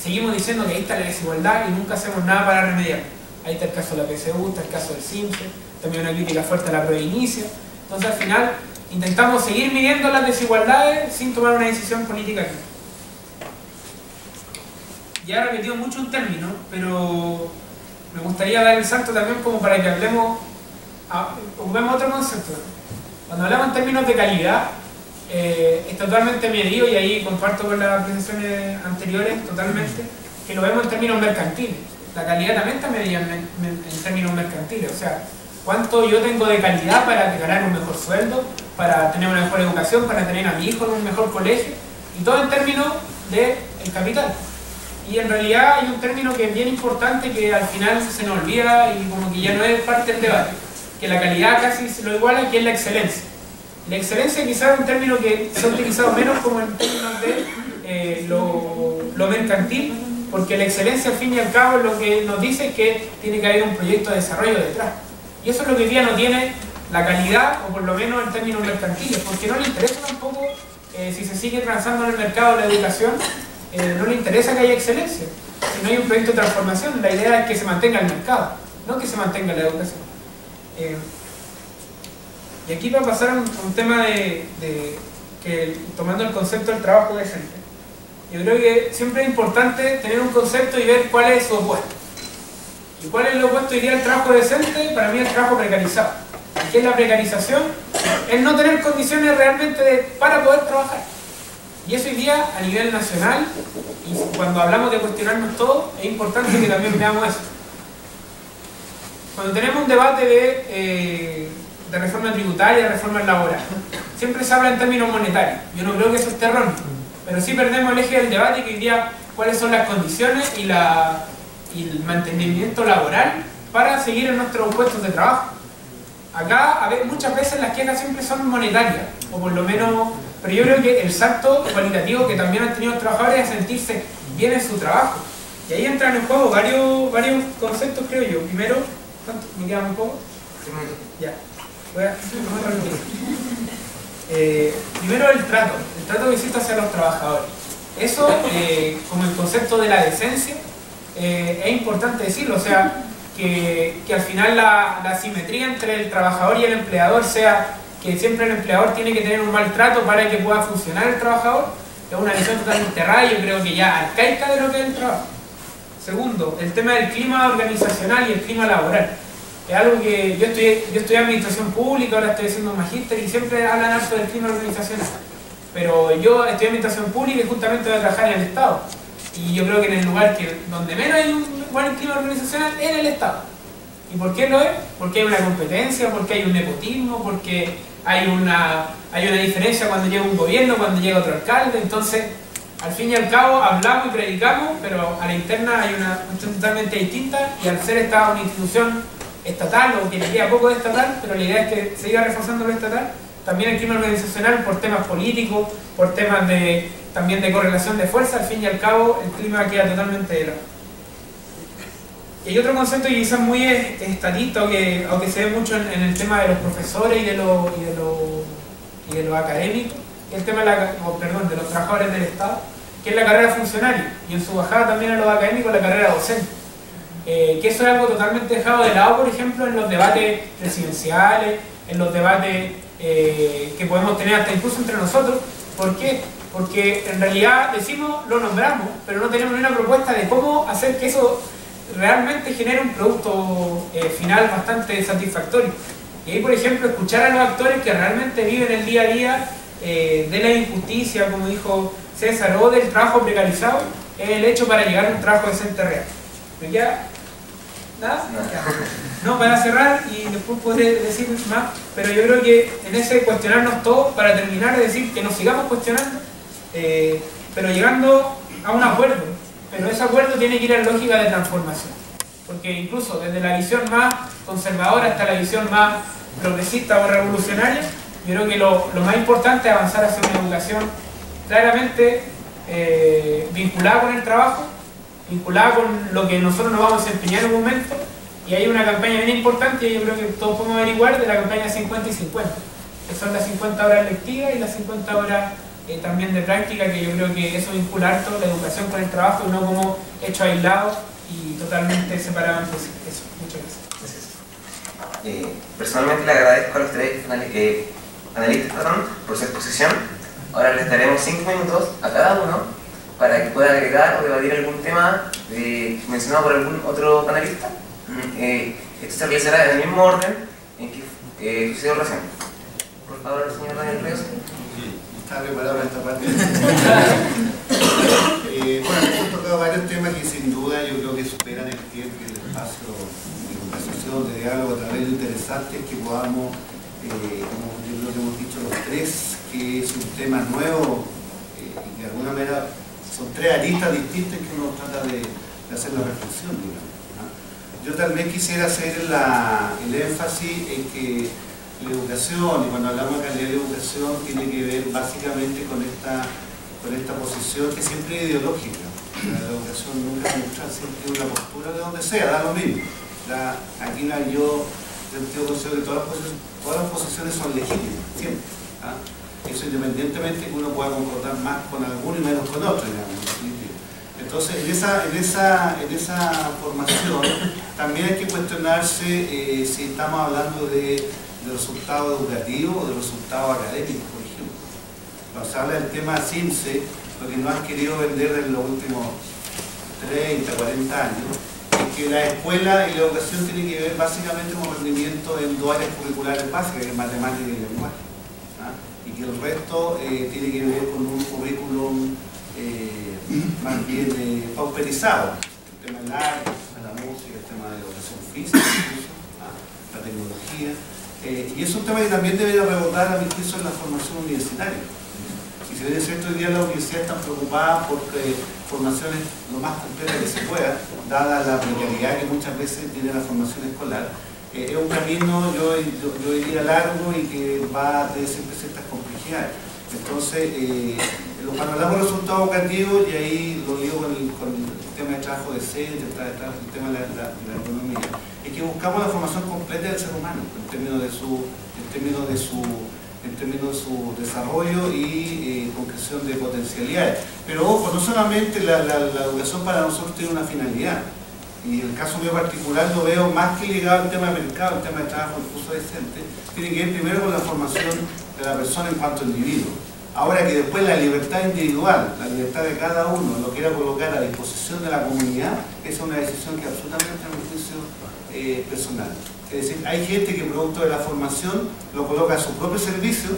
seguimos diciendo que ahí está la desigualdad y nunca hacemos nada para remediar. Ahí está el caso de la PSU, está el caso del CIMSE, también una crítica fuerte a la prueba inicia. Entonces al final intentamos seguir midiendo las desigualdades sin tomar una decisión política aquí. Ya he repetido mucho un término, pero me gustaría dar el salto también como para que ocupemos otro concepto. Cuando hablamos en términos de calidad, es totalmente medido, y ahí comparto con las presentaciones anteriores totalmente, que lo vemos en términos mercantiles. La calidad también está medida en términos mercantiles, o sea, cuánto yo tengo de calidad para ganar un mejor sueldo, para tener una mejor educación, para tener a mi hijo en un mejor colegio, y todo en términos del capital. Y en realidad hay un término que es bien importante, que al final se nos olvida y como que ya no es parte del debate, que la calidad casi se lo iguala, que es la excelencia. La excelencia quizás es un término que se ha utilizado menos como en términos de lo mercantil, porque la excelencia al fin y al cabo lo que nos dice es que tiene que haber un proyecto de desarrollo detrás. Y eso es lo que hoy día no tiene la calidad, o por lo menos en términos mercantiles, porque no le interesa tampoco, si se sigue transando en el mercado de la educación, no le interesa que haya excelencia. Si no hay un proyecto de transformación, la idea es que se mantenga el mercado, no que se mantenga la educación. Y aquí va a pasar a un tema que tomando el concepto del trabajo decente. Yo creo que siempre es importante tener un concepto y ver cuál es su opuesto. ¿Y cuál es el opuesto hoy día al trabajo decente? Para mí el trabajo precarizado. ¿Y qué es la precarización? Es no tener condiciones realmente para poder trabajar. Y eso hoy día a nivel nacional, y cuando hablamos de cuestionarnos todo, es importante que también veamos eso. Cuando tenemos un debate de reforma tributaria, reforma laboral, siempre se habla en términos monetarios. Yo no creo que eso esté erróneo, pero sí perdemos el eje del debate, que hoy día cuáles son las condiciones y el mantenimiento laboral para seguir en nuestros puestos de trabajo. Acá muchas veces las quejas siempre son monetarias, o por lo menos, pero yo creo que el salto cualitativo que también han tenido los trabajadores es sentirse bien en su trabajo. Y ahí entran en juego varios conceptos, creo yo. Primero, ¿cuánto? ¿Me queda muy poco? Ya. Primero el trato que existe hacia los trabajadores. Eso, como el concepto de la decencia, es importante decirlo, o sea, que al final la simetría entre el trabajador y el empleador sea que siempre el empleador tiene que tener un maltrato para que pueda funcionar el trabajador, es una visión totalmente errada, yo creo que ya arcaica de lo que es el trabajo. Segundo, el tema del clima organizacional y el clima laboral. Es algo que yo estudié administración pública, ahora estoy haciendo un magíster y siempre hablan harto del clima organizacional. Pero yo estudié administración pública y justamente voy a trabajar en el Estado. Y yo creo que en el lugar donde menos hay un buen clima organizacional es en el Estado. ¿Y por qué lo es? Porque hay una competencia, porque hay un nepotismo, porque hay una diferencia cuando llega un gobierno, cuando llega otro alcalde. Entonces, al fin y al cabo, hablamos y predicamos, pero a la interna hay una cuestión totalmente distinta, y al ser esta una institución estatal, o que le queda poco de estatal, pero la idea es que se siga reforzando lo estatal, también el clima organizacional por temas políticos, por temas también de correlación de fuerza, al fin y al cabo el clima queda totalmente helado. Y hay otro concepto que quizás muy estatista, aunque se ve mucho en el tema de los profesores y de los académicos, que es el tema de los trabajadores del Estado, que es la carrera funcionaria, y en su bajada también a los académicos la carrera docente. Que eso es algo totalmente dejado de lado, por ejemplo, en los debates presidenciales, en los debates que podemos tener hasta incluso entre nosotros. ¿Por qué? Porque en realidad lo nombramos, pero no tenemos ni una propuesta de cómo hacer que eso realmente genere un producto final bastante satisfactorio. Y ahí, por ejemplo, escuchar a los actores que realmente viven el día a día de la injusticia, como dijo César, o del trabajo precarizado, es el hecho para llegar a un trabajo decente real. ¿Me queda? ¿Nada? No, para cerrar y después podré decir más, pero yo creo que en ese cuestionarnos todo, para terminar, es decir, que nos sigamos cuestionando, pero llegando a un acuerdo, pero ese acuerdo tiene que ir en lógica de transformación, porque incluso desde la visión más conservadora hasta la visión más progresista o revolucionaria, yo creo que lo más importante es avanzar hacia una educación claramente vinculada con el trabajo, vinculada con lo que nosotros nos vamos a desempeñar en un momento, Y hay una campaña bien importante, yo creo que todos podemos averiguar, de la campaña 50 y 50, que son las 50 horas lectivas y las 50 horas también de práctica, que yo creo que eso vincula harto la educación con el trabajo y no como hecho aislado y totalmente separado entre sí. Eso, muchas gracias. Personalmente le agradezco a los tres panelistas por su exposición. Ahora les daremos 5 minutos a cada uno para que pueda agregar o debatir algún tema mencionado por algún otro panelista. Esto se realizará en el mismo orden en que sucedió recién. Por favor, señor Daniel Ríos. Está preparado para esta parte. Bueno, hemos tocado varios temas que sin duda yo creo que superan el tiempo y el espacio de conversación, de diálogo, a través de lo interesante que podamos, como yo creo que hemos dicho los tres, que es un tema nuevo y de alguna manera son tres aristas distintas que uno trata de hacer la reflexión, digamos. Yo también quisiera hacer el énfasis en que la educación, y cuando hablamos de calidad de educación, tiene que ver básicamente con esta posición que siempre es ideológica. La educación nunca muestra siempre una postura de donde sea, da lo mismo. Aquí yo considero que todas las posiciones son legítimas, siempre. Eso independientemente que uno pueda concordar más con alguno y menos con otro, digamos. Entonces, en esa formación también hay que cuestionarse si estamos hablando de resultados educativos o de resultados académicos, por ejemplo. Cuando se habla del tema CIMSE, lo que nos han querido vender en los últimos 30, 40 años, es que la escuela y la educación tienen que ver básicamente con rendimiento en dos áreas curriculares básicas, que es matemática y lenguaje. Y que el resto tiene que ver con un currículum más bien pauperizado. El tema del arte, la música, el tema de la educación física, incluso, la tecnología. Y es un tema que también debe rebotar a mi juicio en la formación universitaria. Y si bien es cierto, hoy día las universidades están preocupadas por formaciones lo más completas que se pueda, dada la precariedad que muchas veces tiene la formación escolar. Es un camino, yo diría, largo y que va a tener siempre ciertas complejidades. Entonces, cuando hablamos de resultados educativos, y ahí lo digo con el tema de trabajo decente, el tema de la economía, es que buscamos la formación completa del ser humano, en términos de su desarrollo y concreción de potencialidades. Pero ojo, no solamente la educación para nosotros tiene una finalidad, y en el caso mío particular lo veo más que ligado al tema de mercado, al tema de trabajo, el curso decente, tiene que ver primero con la formación de la persona en cuanto a individuo. Ahora que después la libertad individual, la libertad de cada uno, lo quiera colocar a disposición de la comunidad, es una decisión que absolutamente es un juicio personal. Es decir, hay gente que producto de la formación lo coloca a su propio servicio,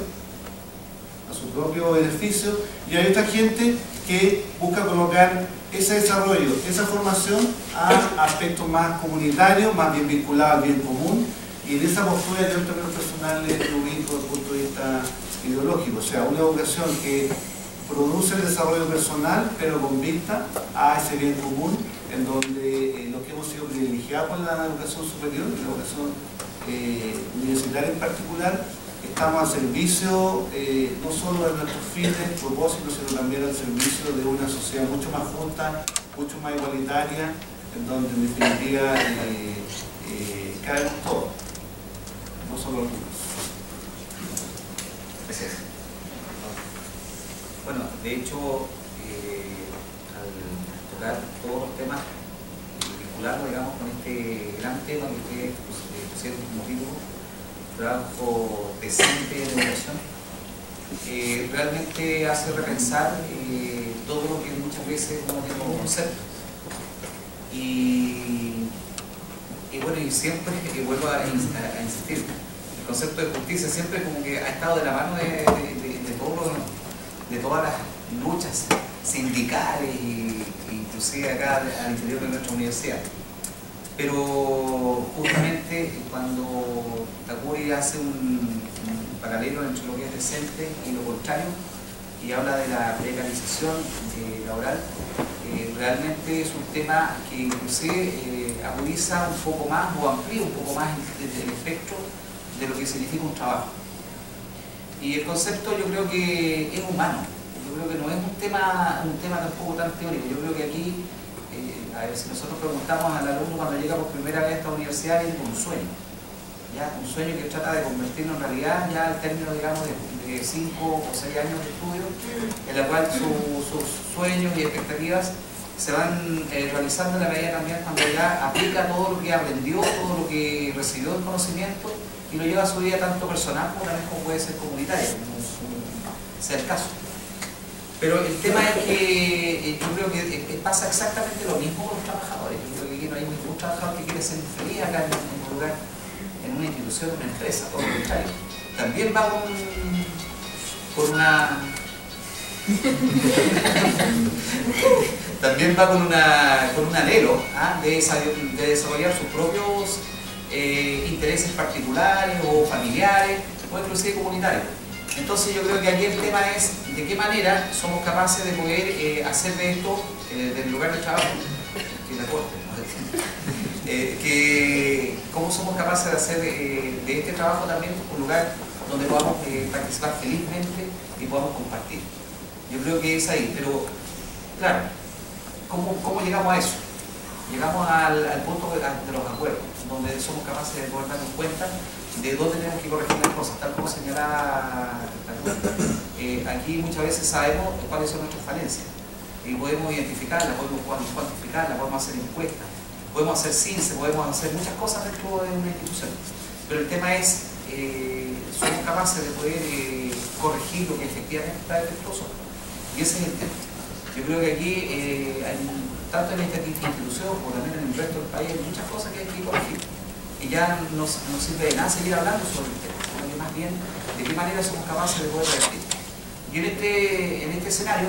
a su propio beneficio, y hay otra gente que busca colocar ese desarrollo, esa formación a aspectos más comunitarios, más bien vinculados al bien común, y en esa postura yo en términos personales lo ubico desde el punto de vista ideológico, o sea, una educación que produce el desarrollo personal, pero con vista a ese bien común, en donde los que hemos sido privilegiados por la educación superior, la educación universitaria en particular, estamos al servicio no solo de nuestros fines, propósitos, sino también al servicio de una sociedad mucho más justa, mucho más igualitaria, en donde en definitiva caemos todos, no solo algunos. Gracias. Bueno, de hecho, al tocar todos los temas, vincularlo, digamos, con este gran tema que ustedes pusieron como título, trabajo decente de educación, realmente hace repensar todo lo que muchas veces uno tiene como concepto. Y bueno, y siempre vuelvo a insistir, el concepto de justicia siempre como que ha estado de la mano de todas las luchas sindicales e inclusive acá al interior de nuestra universidad. Pero justamente cuando Takuri hace un paralelo entre lo que es decente y lo contrario, y habla de la precarización laboral, realmente es un tema que inclusive agudiza un poco más o amplía un poco más el espectro de lo que significa un trabajo. Y el concepto yo creo que es humano, yo creo que no es un tema tampoco tan teórico. Yo creo que aquí a ver, si nosotros preguntamos al alumno cuando llega por primera vez a esta universidad, viene con un sueño. ¿Ya? Un sueño que trata de convertirlo en realidad ya al término, digamos, de 5 o 6 años de estudio, en la cual sus sueños y expectativas se van realizando en la medida también cuando ya aplica todo lo que aprendió, todo lo que recibió el conocimiento y lo lleva a su vida tanto personal como también como puede ser comunitaria, como sea el caso. Pero el tema es que yo creo que pasa exactamente lo mismo con los trabajadores. Yo creo que aquí no hay ningún trabajador que quiere ser infeliz acá en un lugar, en una institución, en una empresa, todo lo contrario. También va también va con un anhelo de desarrollar sus propios intereses particulares o familiares o inclusive comunitarios. Entonces yo creo que aquí el tema es de qué manera somos capaces de poder hacer de esto, del lugar de trabajo, cómo somos capaces de hacer de este trabajo también un lugar donde podamos participar felizmente y podamos compartir. Yo creo que es ahí, pero claro, ¿cómo llegamos a eso? Llegamos al punto de los acuerdos, donde somos capaces de poder darnos cuenta de dónde tenemos que corregir las cosas, tal como señalaba aquí muchas veces sabemos cuáles son nuestras falencias y podemos identificarlas, podemos cuantificarlas, podemos hacer encuestas, podemos hacer CINCE, podemos hacer muchas cosas dentro de una institución, pero el tema es, somos capaces de poder corregir lo que efectivamente está defectuoso, y ese es el tema. Yo creo que aquí tanto en esta institución como también en el resto del país hay muchas cosas que hay que corregir y ya no sirve de nada seguir hablando sobre el tema, sino que más bien de qué manera somos capaces de poder revertir. Y en este escenario,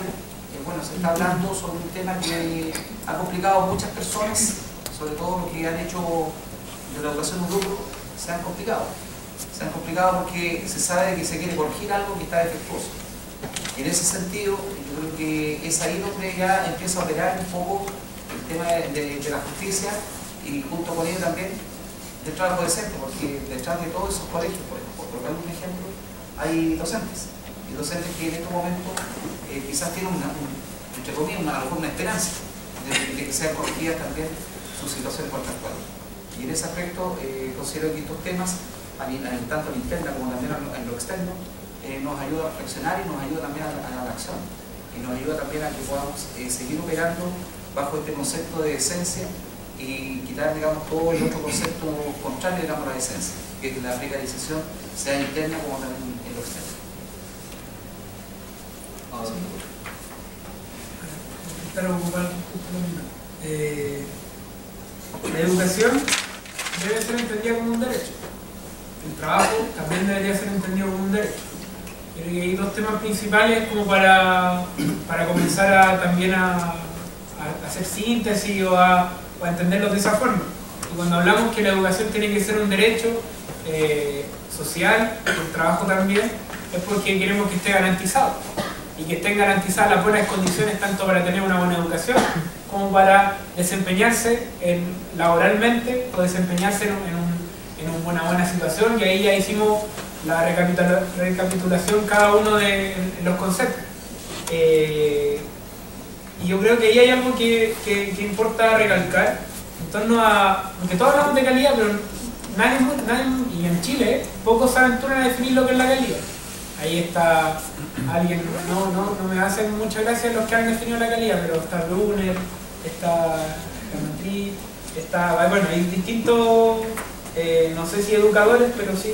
bueno, se está hablando sobre un tema que ha complicado a muchas personas, sobre todo los que han hecho de la educación un grupo, se han complicado. Se han complicado porque se sabe que se quiere corregir algo que está defectuoso. Y en ese sentido, yo creo que es ahí donde ya empieza a operar un poco el tema de la justicia y junto con ello también del trabajo decente, porque detrás de todos esos colegios, por poner un ejemplo, hay docentes. Y docentes que en estos momentos quizás tienen entre comillas, a lo mejor una esperanza de que sean corregidas también sus situaciones contractuales. Y en ese aspecto considero que estos temas, tanto en interna como también en lo externo, nos ayuda a reflexionar y nos ayuda también a la acción y nos ayuda también a que podamos seguir operando bajo este concepto de esencia y quitar, digamos, todo el otro concepto contrario, digamos, a la esencia, que la precarización sea interna como también en lo externo. La educación debe ser entendida como un derecho. El trabajo también debería ser entendido como un derecho. Creo que hay dos temas principales como para comenzar también a hacer síntesis o a entenderlos de esa forma. Y cuando hablamos que la educación tiene que ser un derecho social, el trabajo también, es porque queremos que esté garantizado y que estén garantizadas las buenas condiciones tanto para tener una buena educación como para desempeñarse laboralmente o desempeñarse en una buena situación, y ahí ya hicimos la recapitulación cada uno de los conceptos. Y yo creo que ahí hay algo que importa recalcar en torno a, aunque todos hablamos de calidad, pero nadie, y en Chile, pocos se aventuran a definir lo que es la calidad. Ahí está alguien, no me hacen muchas gracias los que han definido la calidad, pero está Brunner, está Madrid, bueno, hay distintos, no sé si educadores, pero sí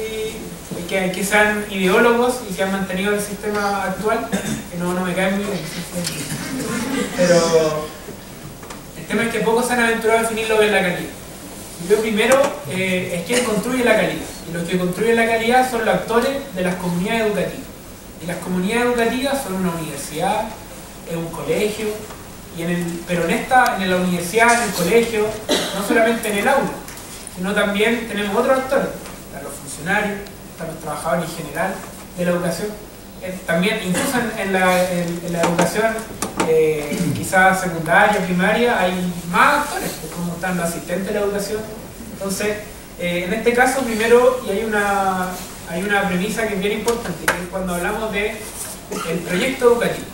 que sean ideólogos y que han mantenido el sistema actual, que no me caen muy bien. Pero el tema es que pocos se han aventurado a definir lo que es la calidad. Yo primero es quien construye la calidad, y los que construyen la calidad son los actores de las comunidades educativas. Y las comunidades educativas son una universidad, es un colegio, pero en la universidad, en el colegio, no solamente en el aula, sino también tenemos otros actores, están los funcionarios, están los trabajadores en general de la educación, también incluso en la educación quizás secundaria, primaria, hay más actores, como están los asistentes de la educación. Entonces, en este caso, primero, y hay una premisa que es bien importante, que es cuando hablamos del proyecto educativo,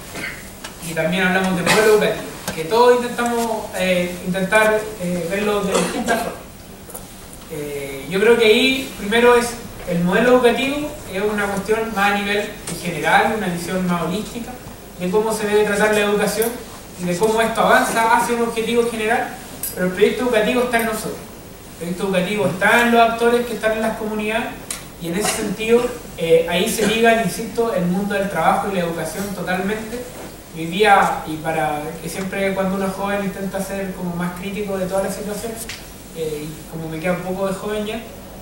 y también hablamos de modelo educativo. que todos intentamos verlo de distintas formas. Yo creo que ahí primero es el modelo educativo, es una cuestión más a nivel general, una visión más holística de cómo se debe tratar la educación y de cómo esto avanza hacia un objetivo general, pero el proyecto educativo está en nosotros. El proyecto educativo está en los actores que están en las comunidades y en ese sentido ahí se liga, insisto, el mundo del trabajo y la educación totalmente. Hoy día, y para que siempre cuando uno es joven intenta ser como más crítico de todas las situaciones, y como me queda un poco de joven ya,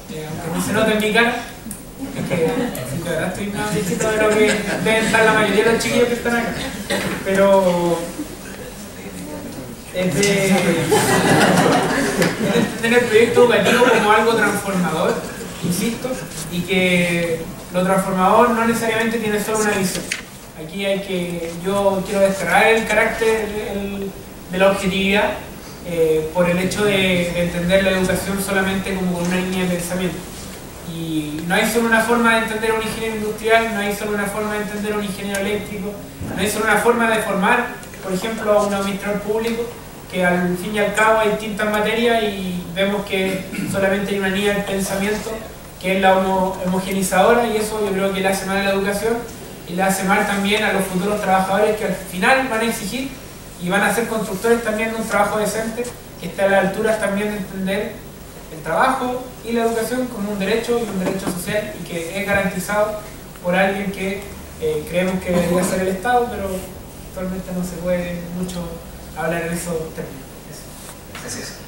aunque no se nota en mi cara, es que si de verdad estoy más viejito de lo que deben estar la mayoría de los chiquillos que están acá, pero es de entender el proyecto educativo como algo transformador, insisto, y que lo transformador no necesariamente tiene solo una visión. Aquí yo quiero desterrar el carácter de la objetividad por el hecho de entender la educación solamente como una línea de pensamiento. Y no hay solo una forma de entender a un ingeniero industrial, no hay solo una forma de entender a un ingeniero eléctrico, no hay solo una forma de formar, por ejemplo, a un administrador público, que al fin y al cabo hay distintas materias y vemos que solamente hay una línea de pensamiento que es la homogenizadora, y eso yo creo que le hace mal a la educación y le hace mal también a los futuros trabajadores que al final van a exigir y van a ser constructores también de un trabajo decente que esté a la altura también de entender el trabajo y la educación como un derecho y un derecho social y que es garantizado por alguien que creemos que debería ser el Estado, pero actualmente no se puede mucho hablar en esos términos. Gracias.